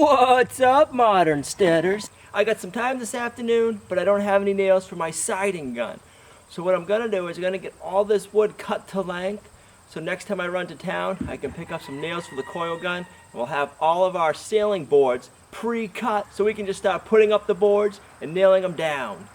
What's up, modern steaders? I got some time this afternoon, but I don't have any nails for my siding gun. So what I'm gonna do is I'm gonna get all this wood cut to length, so next time I run to town, I can pick up some nails for the coil gun, and we'll have all of our ceiling boards pre-cut, so we can just start putting up the boards and nailing them down.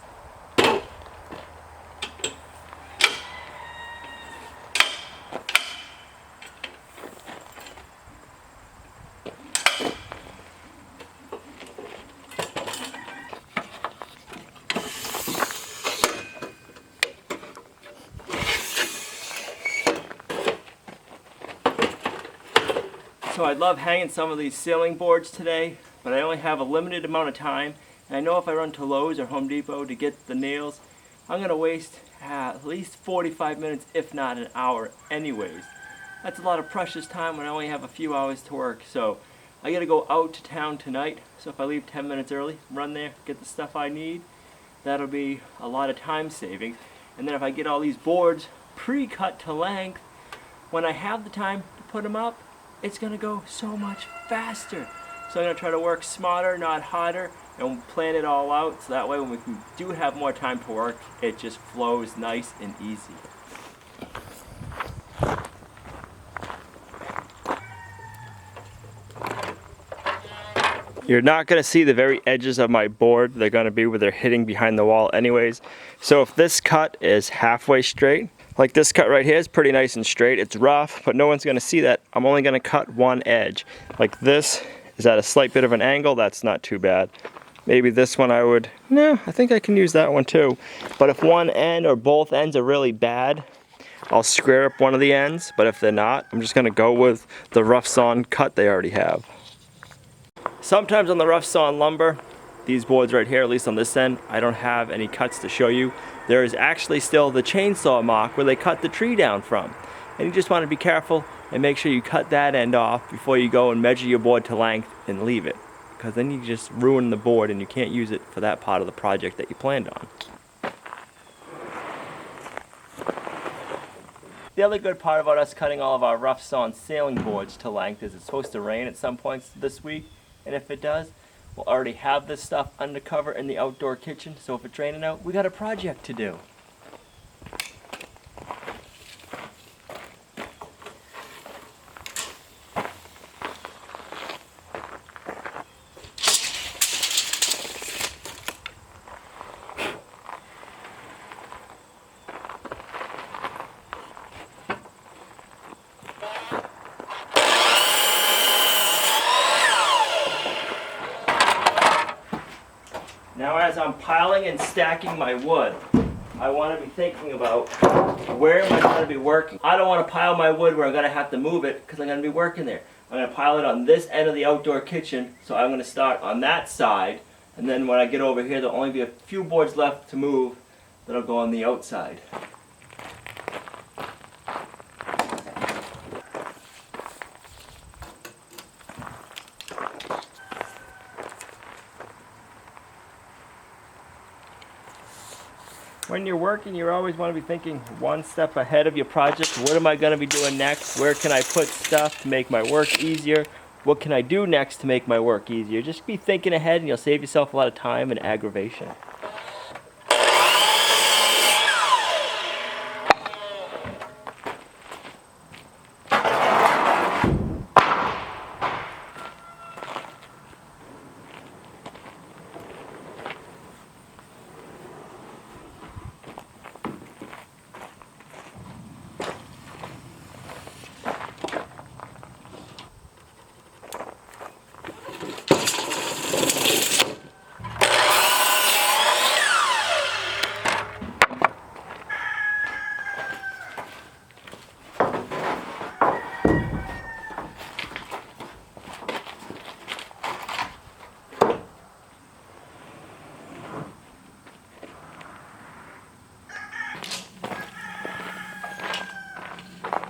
So I love hanging some of these ceiling boards today, but I only have a limited amount of time. And I know if I run to Lowe's or Home Depot to get the nails, I'm going to waste at least 45 minutes, if not an hour anyways. That's a lot of precious time when I only have a few hours to work. So I got to go out to town tonight. So if I leave 10 minutes early, run there, get the stuff I need, that'll be a lot of time saving. And then if I get all these boards pre-cut to length, when I have the time to put them up, it's going to go so much faster. So I'm going to try to work smarter, not harder, and plan it all out, so that way when we do have more time to work, it just flows nice and easy. You're not going to see the very edges of my board. They're going to be where they're hitting behind the wall anyways. So if this cut is halfway straight, like this cut right here is pretty nice and straight. It's rough, but no one's going to see that. I'm only going to cut one edge. Like this is at a slight bit of an angle. That's not too bad. Maybe this one I think I can use that one too. But if one end or both ends are really bad, I'll square up one of the ends. But if they're not, I'm just going to go with the rough sawn cut they already have. Sometimes on the rough sawn lumber, these boards right here, at least on this end, I don't have any cuts to show you. There is actually still the chainsaw mark where they cut the tree down from. And you just want to be careful and make sure you cut that end off before you go and measure your board to length and leave it. Because then you just ruin the board and you can't use it for that part of the project that you planned on. The other good part about us cutting all of our rough sawn ceiling boards to length is it's supposed to rain at some points this week. And if it does, we'll already have this stuff undercover in the outdoor kitchen, so if it's raining out, we got a project to do. Now as I'm piling and stacking my wood, I want to be thinking about where am I going to be working. I don't want to pile my wood where I'm going to have to move it because I'm going to be working there. I'm going to pile it on this end of the outdoor kitchen, so I'm going to start on that side, and then when I get over here there'll only be a few boards left to move that'll go on the outside. When you're working, you always want to be thinking one step ahead of your project. What am I going to be doing next? Where can I put stuff to make my work easier? What can I do next to make my work easier? Just be thinking ahead and you'll save yourself a lot of time and aggravation.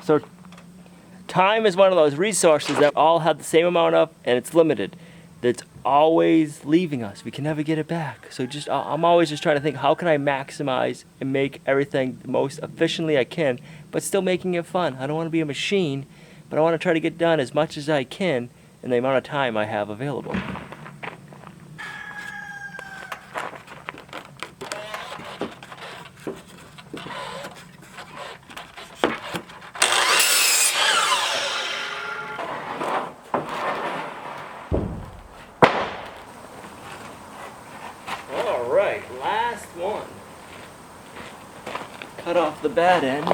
So time is one of those resources that all have the same amount of, and it's limited. That's always leaving us. We can never get it back. So I'm always just trying to think, how can I maximize and make everything the most efficiently I can, but still making it fun. I don't want to be a machine, but I want to try to get done as much as I can in the amount of time I have available. Alright, last one. Cut off the bad end.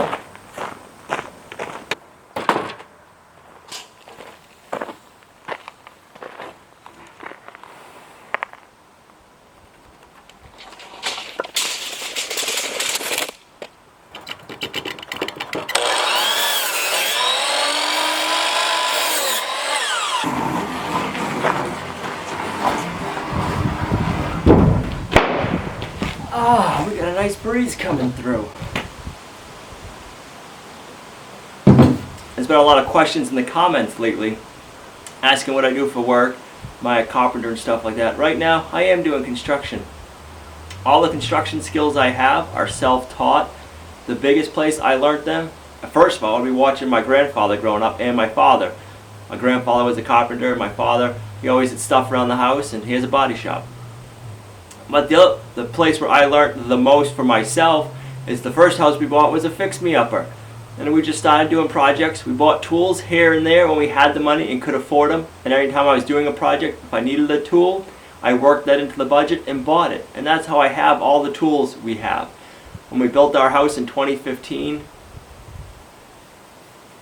Ah, we got a nice breeze coming through. There's been a lot of questions in the comments lately asking what I do for work, my carpenter and stuff like that. Right now, I am doing construction. All the construction skills I have are self-taught. The biggest place I learned them, first of all, I'll be watching my grandfather growing up and my father. My grandfather was a carpenter, my father, he always did stuff around the house, and he has a body shop. But the place where I learned the most for myself is the first house we bought was a fix-me-upper. And we just started doing projects. We bought tools here and there when we had the money and could afford them. And every time I was doing a project, if I needed a tool, I worked that into the budget and bought it. And that's how I have all the tools we have. When we built our house in 2015,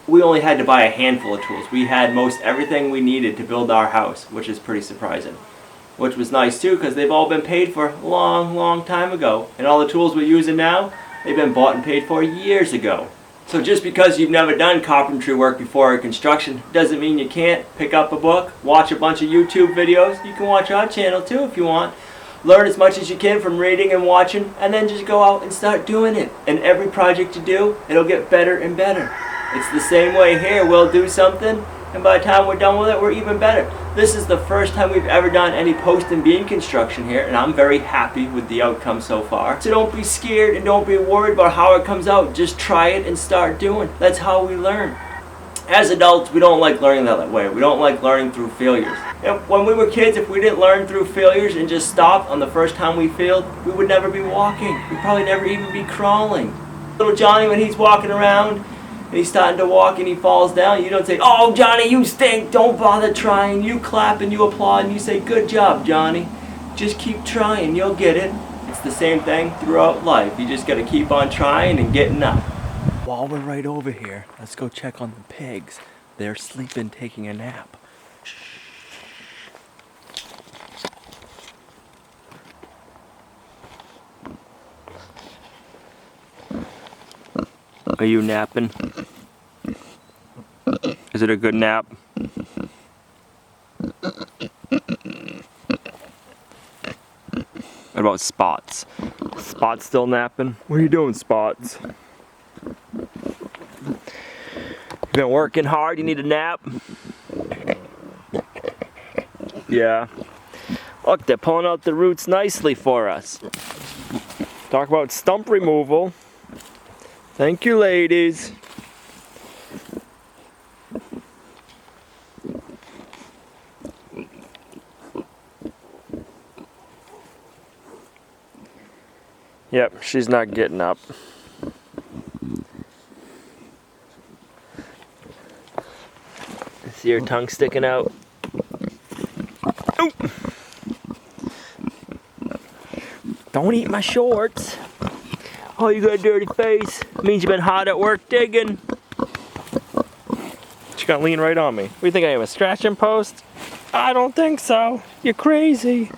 we only had to buy a handful of tools. We had most everything we needed to build our house, which is pretty surprising. Which was nice too, because they've all been paid for a long time ago. And all the tools we're using now, they've been bought and paid for years ago. So just because you've never done carpentry work before or construction doesn't mean you can't pick up a book, watch a bunch of YouTube videos. You can watch our channel too if you want. Learn as much as you can from reading and watching, and then just go out and start doing it. And every project you do, it'll get better and better. It's the same way here. We'll do something, and by the time we're done with it, we're even better. This is the first time we've ever done any post and beam construction here, and I'm very happy with the outcome so far. So don't be scared and don't be worried about how it comes out. Just try it and start doing. That's how we learn. As adults, we don't like learning that way. We don't like learning through failures. And when we were kids, if we didn't learn through failures and just stopped on the first time we failed, we would never be walking. We'd probably never even be crawling. Little Johnny, when he's walking around, and he's starting to walk and he falls down, you don't say, "Oh, Johnny, you stink, don't bother trying." You clap and you applaud and you say, "Good job, Johnny. Just keep trying, you'll get it." It's the same thing throughout life. You just got to keep on trying and getting up. While we're right over here, let's go check on the pigs. They're sleeping, taking a nap. Shh. Are you napping? Is it a good nap? What about Spots? Spots still napping? What are you doing, Spots? You been working hard? You need a nap? Yeah. Look, they're pulling out the roots nicely for us. Talk about stump removal. Thank you, ladies. Yep, she's not getting up. See her tongue sticking out? Ooh. Don't eat my shorts. Oh, you got a dirty face. Means you've been hard at work digging. She's gonna lean right on me. What do you think I am, a scratching post? I don't think so. You're crazy.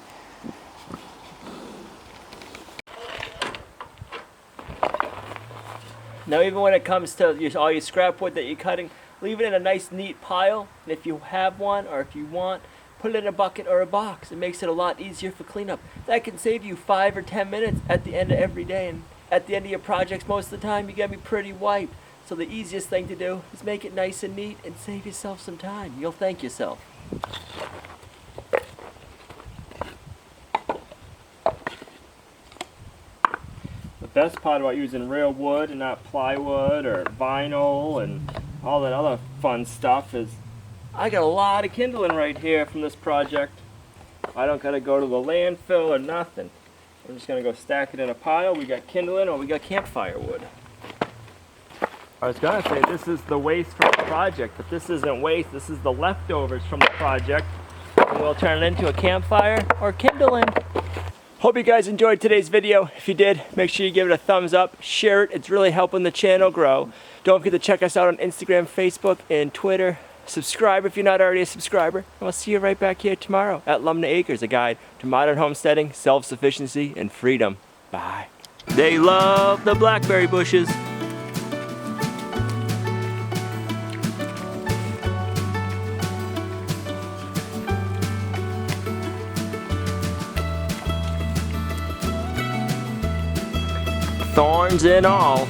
Now even when it comes to all your scrap wood that you're cutting, leave it in a nice neat pile. And if you have one or if you want, put it in a bucket or a box. It makes it a lot easier for cleanup. That can save you 5 or 10 minutes at the end of every day. And at the end of your projects, most of the time, you're going to be pretty wiped. So the easiest thing to do is make it nice and neat and save yourself some time. You'll thank yourself. The best part about using real wood and not plywood or vinyl and all that other fun stuff is I got a lot of kindling right here from this project. I don't gotta go to the landfill or nothing. I'm just gonna go stack it in a pile. We got kindling or we got campfire wood. I was gonna say this is the waste from the project, but this isn't waste, this is the leftovers from the project. And we'll turn it into a campfire or kindling. Hope you guys enjoyed today's video. If you did, make sure you give it a thumbs up, share it, it's really helping the channel grow. Don't forget to check us out on Instagram, Facebook, and Twitter. Subscribe if you're not already a subscriber. And we'll see you right back here tomorrow at Lumna Acres, a guide to modern homesteading, self-sufficiency, and freedom. Bye. They love the blackberry bushes. Thorns and all.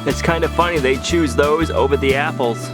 It's kind of funny they choose those over the apples.